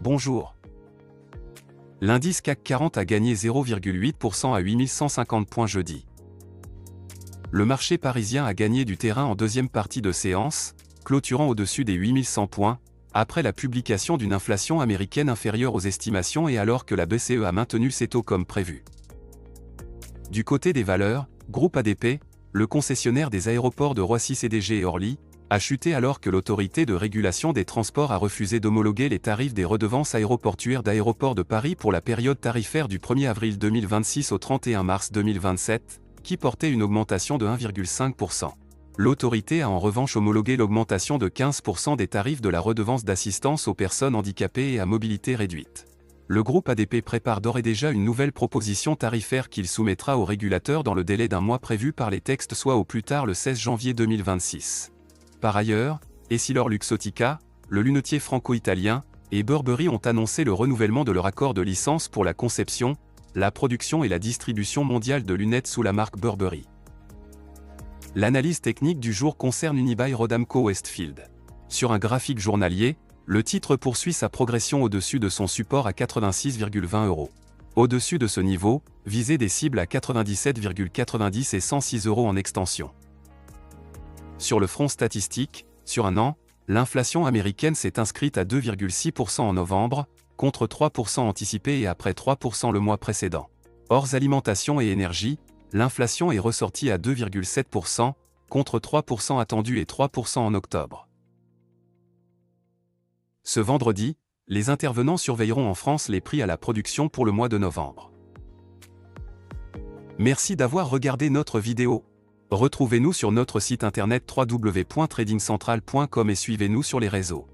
Bonjour. L'indice CAC 40 a gagné 0,8% à 8150 points jeudi. Le marché parisien a gagné du terrain en deuxième partie de séance, clôturant au-dessus des 8100 points, après la publication d'une inflation américaine inférieure aux estimations et alors que la BCE a maintenu ses taux comme prévu. Du côté des valeurs, Groupe ADP, le concessionnaire des aéroports de Roissy-CDG et Orly, a chuté alors que l'autorité de régulation des transports a refusé d'homologuer les tarifs des redevances aéroportuaires d'Aéroports de Paris pour la période tarifaire du 1er avril 2026 au 31 mars 2027, qui portait une augmentation de 1,5%. L'autorité a en revanche homologué l'augmentation de 15% des tarifs de la redevance d'assistance aux personnes handicapées et à mobilité réduite. Le groupe ADP prépare d'ores et déjà une nouvelle proposition tarifaire qu'il soumettra au régulateur dans le délai d'un mois prévu par les textes, soit au plus tard le 16 janvier 2026. Par ailleurs, Essilor-Luxottica, le lunetier franco-italien, et Burberry ont annoncé le renouvellement de leur accord de licence pour la conception, la production et la distribution mondiale de lunettes sous la marque Burberry. L'analyse technique du jour concerne Unibail-Rodamco-Westfield. Sur un graphique journalier, le titre poursuit sa progression au-dessus de son support à 86,20 €. Au-dessus de ce niveau, visez des cibles à 97,90 et 106 € en extension. Sur le front statistique, sur un an, l'inflation américaine s'est inscrite à 2,6% en novembre, contre 3% anticipé et après 3% le mois précédent. Hors alimentation et énergie, l'inflation est ressortie à 2,7%, contre 3% attendu et 3% en octobre. Ce vendredi, les intervenants surveilleront en France les prix à la production pour le mois de novembre. Merci d'avoir regardé notre vidéo. Retrouvez-nous sur notre site internet www.tradingcentral.com et suivez-nous sur les réseaux.